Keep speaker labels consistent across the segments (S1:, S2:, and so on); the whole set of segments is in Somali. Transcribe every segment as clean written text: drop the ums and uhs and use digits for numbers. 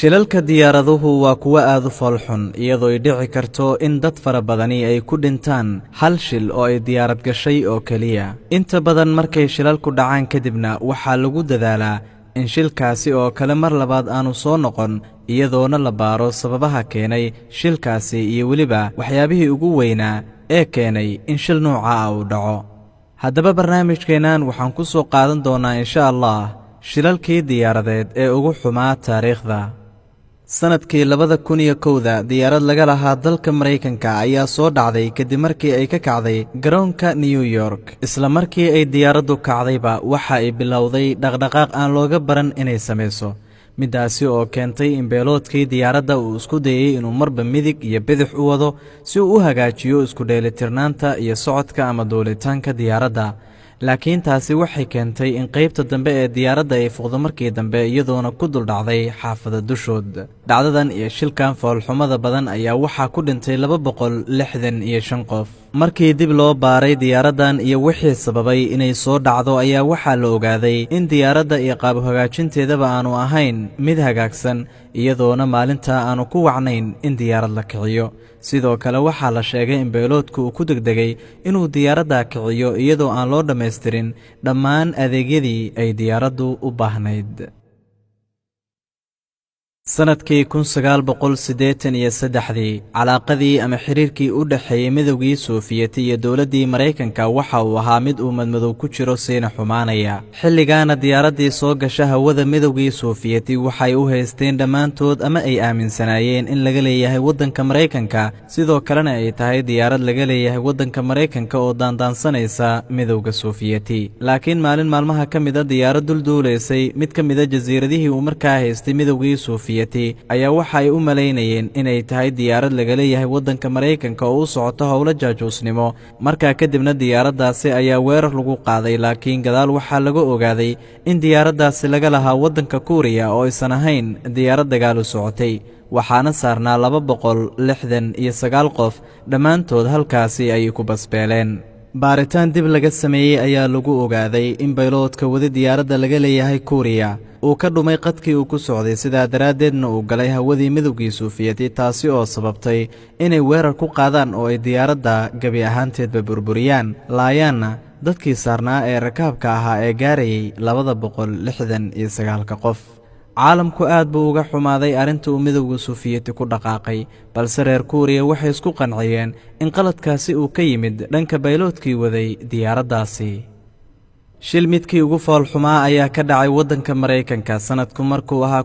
S1: shilalka diyaaraduhu waa kuwo aad u foolxun iyadoo ay dhici karto in dad fara badani ay ku dhintaan hal shil oo ay diyaarad gashay oo keliya. Inta badan markay shilalku dhacaan kadibna waxaa lagu dadaalaa in shilkaasi oo kale mar labaad aanu soo noqon iyadoona la baaro sababaha keenay shilkaasi iyo weliba waxyaabihii ugu weynaa ee keenay in shil nooca ah uu dhaco. Haddaba barnaamijkeennan waxaan ku soo qaadan doonaa insha Allah shilalkii diyaaradeed ee ugu xumaa taariikhda. sanadkii 2001 diyaarad laga lahaa dalka Mareykanka ayaa soo dhacday kadib markii ay ka kacday garoonka New York. isla markii ay diyaaraddu kacdayba waxa ay bilowday dhaqdhaqaaq aan looga baran inay samayso, midaasi oo keentay in beeloodkii diyaaradda uu isku dayay inuu marba midig iyo bidix u wado si uu u hagaajiyo isku dheelitirnaanta iyo socodka ama duulitaanka diyaaradda. laakiin taasi waxay keentay in qaybta dambe ee diyaaradda ay fuqdo markii dambe iyadoona ku dul dhacday xaafada dushood. dhacdadan iyo shilkan foolxumada badan ayaa waxaa ku dhintay 265 qof. markii dib loo baaray diyaaraddan iyo wixii sababay inay soo dhacdo ayaa waxaa la ogaaday in diyaaradda iyo qaab hagaajinteedaba aanu ahayn mid hagaagsan iyadoona maalintaa aanu ku wacnayn in diyaarad la kiciyo. sidoo kale waxaa la sheegay in beeloodku uu ku degdegay inuu diyaaradda kiciyo iyadoo aan loo dhammaystirin dhammaan adeegyadii ay diyaaraddu u baahnayd. sanadkii 1983 calaaqadii ama xiriirkii u dhaxeeyay midowgii Soofiyeti iyo dowladdii Mareykanka waxa uu ahaa mid uu madmadow ku jiro siina xumaanaya. xilligaana diyaaraddii soo gasha hawada midowgii Soofiyeti waxay u haysteen dhammaantood ama ay aaminsanaayeen in laga leeyahay waddanka Mareykanka, sidoo kalena ay tahay diyaarad laga leeyahay waddanka Mareykanka oo daandaansanaysa midowga Soofiyeti. laakiin maalin maalmaha ka mid a diyaarad dulduulaysay mid ka mid a jasiiradihii uu markaa haystay midowgii Soofiyeti ayaa waxa ay u malaynayeen inay tahay diyaarad laga leeyahay waddanka Mareykanka oo u socoto howlo jaajuusnimo. markaa kadibna diyaaraddaasi ayaa weerar lagu qaaday, laakiin gadaal waxaa laga ogaaday in diyaaraddaasi laga lahaa waddanka Kuuriya oo aysan ahayn diyaarad dagaal u socotay. waxaana saarnaa 269 qof, dhammaantood halkaasi ayay ku basbeeleen. baaritaan dib laga sameeyey ayaa lagu ogaaday in bayloodka wadi diyaaradda laga leeyahay Kuuriya uu ka dhumay qadkii uu ku socday, sidaa daraaddeedna uu galay hawadii midowgii Soofiyeti, taasi oo sababtay inay weerar ku qaadaan oo ay diyaaradda gebi ahaanteedba burburiyaan, laayaanna dadkii saarnaa ee rakaabka ahaa ee gaarayay 269 qof. caalamku aad buu uga xumaaday arrinta uu midowga Soofiyeti ku dhaqaaqay, balse reer Kuuriya waxay isku qanciyeen in qaladkaasi uu ka yimid dhanka bayloodkii waday diyaaraddaasi. shil midkii ugu foolxumaa ayaa ka dhacay waddanka Mareykanka sanadku markuu ahaa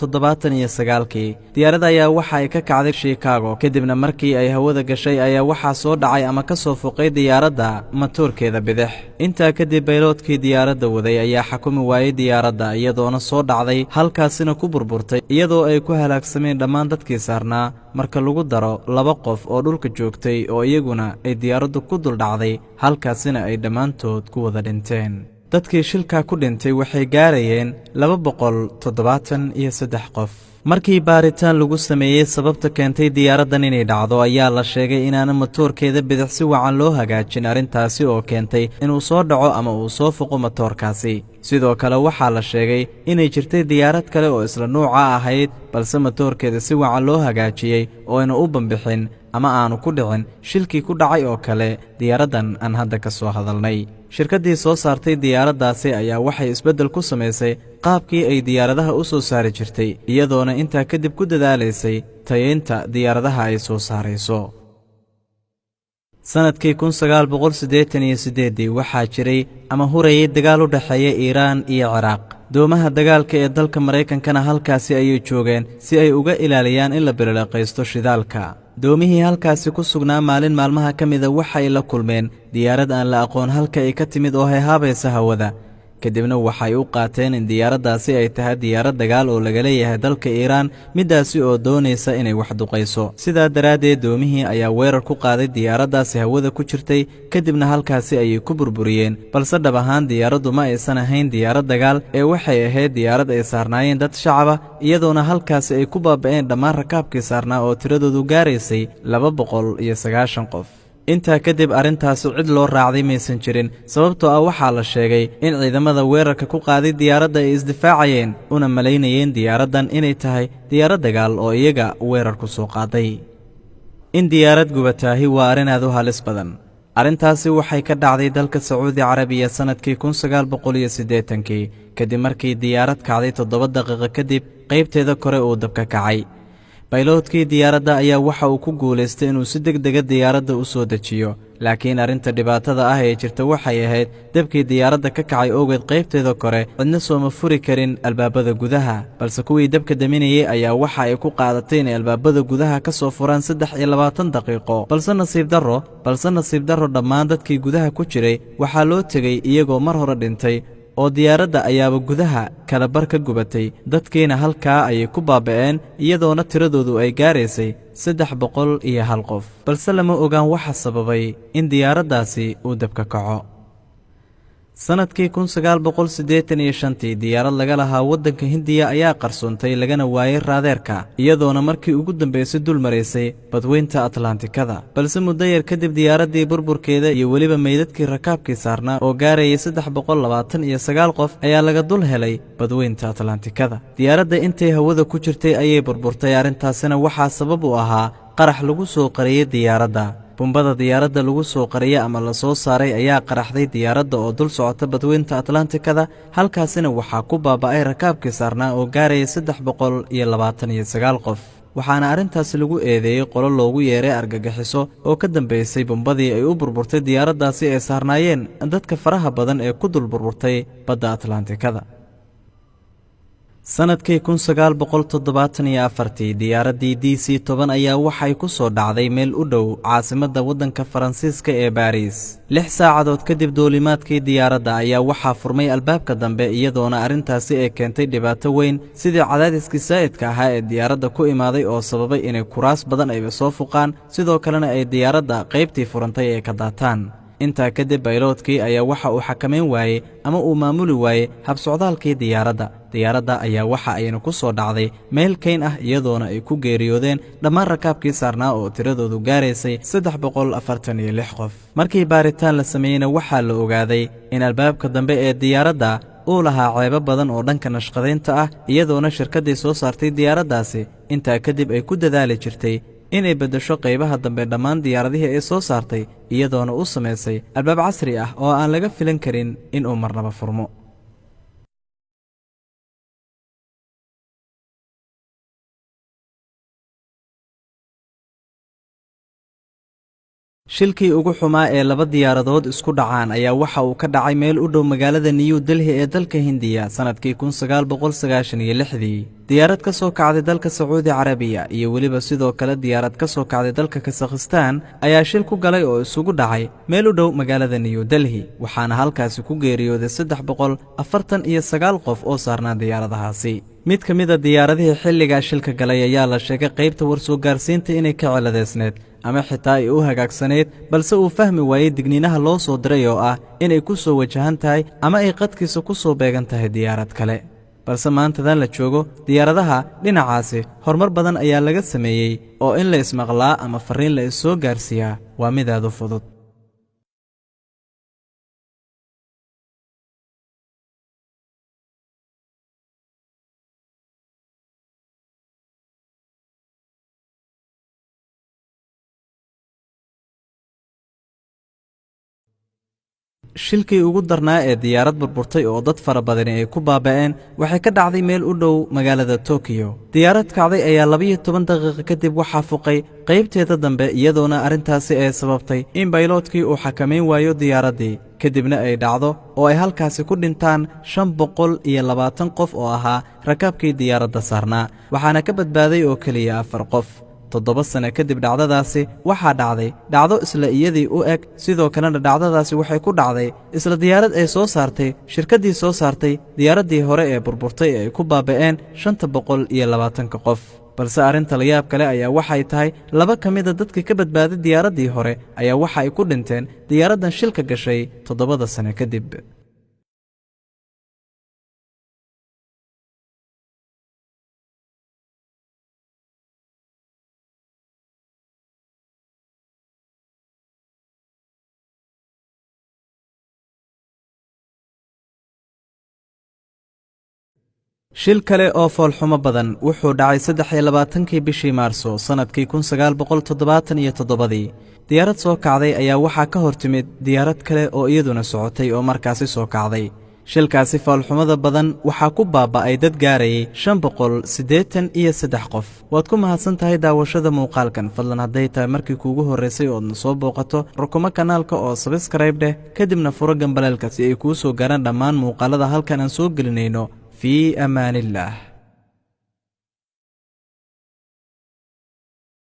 S1: 1979. diyaaradda ayaa waxa ay ka kacday Chicago, kadibna markii ay hawada gashay ayaa waxaa soo dhacay ama ka soo foqay diyaaradda matoorkeeda bidix. intaa kadib bayloodkii diyaaradda waday ayaa xukumi waayay diyaaradda iyadoona soo dhacday halkaasina ku burburtay, iyadoo ay ku halaagsameen dhammaan dadkii saarnaa marka lagu daro 2 qof oo dhulka joogtay oo iyaguna ay diyaaraddu ku dul dhacday, halkaasina ay dhammaantood ku wada dhinteen. dadkii shilkaa ku dhintay waxay gaarayeen 273 qof. markii baaritaan lagu sameeyey sababta keentay diyaaraddan inay dhacdo ayaa la sheegay inaana matoorkeeda bidix si wacan loo hagaajin, arrintaasi oo keentay inuu soo dhaco ama uu soo fuqo matoorkaasi. sidoo kale waxaa la sheegay inay jirtay diyaarad kale oo isla nuuca ahayd, balse matoorkeeda si wacan loo hagaajiyey oo ayna u bambixin ama aanu ku dhicin shilkii ku dhacay oo kale diyaaraddan aan hadda ka soo hadalnay. shirkaddii soo saartay diyaaraddaasi ayaa waxay isbeddel ku samaysay qaabkii ay diyaaradaha u soo saari jirtay, iyadoona intaa kadib ku dadaalaysay tayeynta diyaaradaha ay soo saarayso. sanadkii 1988 waxaa jiray ama hurayay dagaal u dhexeeya Iiraan iyo Ciraaq. doomaha dagaalka ee dalka Mareykankana halkaasi ayay joogeen si ay uga ilaaliyaan in la bililiqaysto shidaalka. doomihii halkaasi ku sugnaa maalin maalmaha ka mida waxay la kulmeen diyaarad aan la aqoon halka ay ka timid oo heehaabaysa hawada. kadibna waxay u qaateen in diyaaraddaasi ay tahay diyaarad dagaal oo laga leeyahay dalka Iiraan, midaasi oo doonaysa inay wax duqayso. sidaa daraaddeed doomihii ayaa weerar ku qaaday diyaaraddaasi hawada ku jirtay, kadibna halkaasi ayay ku burburiyeen. balse dhab ahaan diyaaraddu ma aysan ahayn diyaarad dagaal ee waxay ahayd diyaarad ay saarnaayeen dad shacaba, iyadoona halkaasi ay ku baaba'een dhammaan rakaabkii saarnaa oo tiradoodu gaaraysay 290 qof. intaa kadib arrintaasi cid loo raacday maysan jirin sababtoo ah waxaa la sheegay in ciidamada weerarka ku qaaday diyaaradda ay isdifaacayeen una malaynayeen diyaaraddan inay tahay diyaarad dagaal oo iyaga weerar ku soo qaaday in diyaarad gubataahi waa arrin aad u halis badan arrintaasi waxay ka dhacday dalka Sacuudi Carabiya sanadkii 1980 kadib markii diyaarad kacday 7 daqiiqo kadib qaybteeda kore uu dabka kacay bayloodkii diyaaradda ayaa waxa uu ku guuleystay inuu si degdeg ah diyaaradda u soo dejiyo laakiin arrinta dhibaatada ah ee jirta waxay ahayd dabkii diyaaradda ka kacay ogeed qaybteeda kore cidna sooma furi karin albaabada gudaha balse kuwii dabka daminayay ayaa waxa ay ku qaadatay inay albaabada gudaha ka soo furaan 23 daqiiqo balse nasiib darro dhammaan dadkii gudaha ku jiray waxaa loo tegay iyagoo mar hore dhintay oo diyaaradda ayaaba gudaha kala bar ka gubatay dadkiina halkaa ayay ku baaba'een iyadoona tiradoodu ay gaaraysay 301 qof balse lama ogaan waxa sababay in diyaaraddaasi uu dabka kaco sanadkii 1985 diyaarad laga lahaa waddanka Hindiya ayaa qarsoontay lagana waayay raadeerka iyadoona markii ugu dambeysay dul mareysay badweynta Atlantikada balse muddo yar kadib diyaaraddii burburkeeda iyo weliba meydadkii rakaabkii saarnaa oo gaarayay 329 qof ayaa laga dul helay badweynta Atlantikada diyaaradda intay hawada ku jirtay ayay burburtay arrintaasina waxaa sabab u ahaa qarax lagu soo qariyay diyaaradda bumbada diyaaradda lagu soo qariyay ama la soo saaray ayaa qaraxday diyaaradda oo dul socota badweynta Atlantikada halkaasina waxaa ku baaba'ay rakaabkii saarnaa oo gaarayay 329 qof waxaana arrintaasi lagu eedeeyay qolo loogu yeeray argagixiso oo ka dambeysay bumbadii ay u burburtay diyaaraddaasi ay saarnaayeen dadka faraha badan ee ku dul burburtay badda Atlantikada sanadkii 1974 diyaaraddii DC-10 ayaa waxay ku soo dhacday meel u dhow caasimadda waddanka Faransiiska ee Paris 6 saacadood kadib duulimaadkii diyaaradda ayaa waxaa furmay albaabka dambe iyadoona arrintaasi ay keentay dhibaato weyn sidii cadaadiskii saa'idka ahaa ee diyaaradda ku imaaday oo sababay inay kuraas badan ay soo fuqaan sidoo kalena ay diyaaradda qaybtii furantay ay ka daataan intaa kadib bayloodkii ayaa waxa uu xakameyn waayey ama uu maamuli waayey habsocdaalkii diyaaradda ayaa waxa ayna ku soo dhacday meel kayn ah iyadoona ay ku geeriyoodeen dhammaan rakaabkii saarnaa oo tiradoodu gaaraysay 346 qof markii baaritaan la sameeyeyna waxaa la ogaaday in albaabka dambe ee diyaaradda uu lahaa ceebo badan oo dhanka nashqadaynta ah iyadoona shirkaddii soo saartay diyaaraddaasi intaa kadib ay ku dadaali jirtay inay beddesho qaybaha dambe dhammaan diyaaradihii ay soo saartay iyadoona u samaysay albaab casri ah oo aan laga filan karin inuu marnaba furmo shilkii ugu xumaa ee laba diyaaradood isku dhacaan ayaa waxa uu ka dhacay meel u dhow magaalada New Delhi ee dalka Hindiya sanadkii 1996 diyaarad ka soo kacday dalka Sacuudi Carabiya iyo weliba sidoo kale diyaarad ka soo kacday dalka Kazakhstan ayaa shil ku galay oo isugu dhacay meel u dhow magaalada New Delhi waxaana halkaasi ku geeriyooday 349 qof oo saarnaa diyaaradahaasi mid ka mid ah diyaaradihii xilliga shilka galay ayaa la sheegay qaybta warsoo gaarsiinta inay ka ciladeysneed ama xitaa ay u hagaagsaneed balse uu fahmi waayey digniinaha loo soo diray oo ah inay ku soo wajahan tahay ama ay qadkiisa ku soo beegan tahay diyaarad kale balse maantadan la joogo diyaaradaha dhinacaasi horumar badan ayaa laga sameeyey oo in la ismaqlaa ama fariin la is soo gaarsiiyaa waa mid aad u fudud shilkii ugu darnaa ee diyaarad burburtay oo dad fara badan ay ku baaba'een waxay ka dhacday meel u dhow magaalada Tokyo diyaarad kacday ayaa 12 daqiiqo kadib waxa fuqay qaybteeda dambe iyadoona arrintaasi ay sababtay in bayloodkii uu xakameyn waayo diyaaraddii kadibna ay dhacdo oo ay halkaasi ku dhintaan 520 qof oo ahaa rakaabkii diyaaradda saarnaa waxaana ka badbaaday oo kaliya 4 qof 7 sano kadib dhacdadaasi waxaa dhacday dhacdo isla iyadii u eg sidoo kalena dhacdadaasi waxay ku dhacday isla diyaarad ay soo saartay shirkaddii soo saartay diyaaraddii hore ee burburtay ee ay ku baaba'een 520 qof balse arrinta la yaab kale ayaa waxay tahay laba ka mid a dadkii ka badbaaday diyaaraddii hore ayaa waxa ay ku dhinteen diyaaraddan shilka gashay 7 sano kadib shil kale oo foolxumo badan wuxuu dhacay 23 bishii Maarso sanadkii 1977 diyaarad soo kacday ayaa waxaa ka hortimid diyaarad kale oo iyaduna socotay oo markaasi soo kacday shilkaasi foolxumada badan waxaa ku baaba'ay dad gaarayay 583 qof waad ku mahadsan tahay daawashada muuqaalkan fadlan hadday tahay markii kuugu horeysay oo aad soo booqato rukumo kanaalka oo subscribe dheh kadibna furo gambaleelka si ay kuu soo gaaraan dhammaan muuqaalada halkan aan soo gelinayno في أمان الله.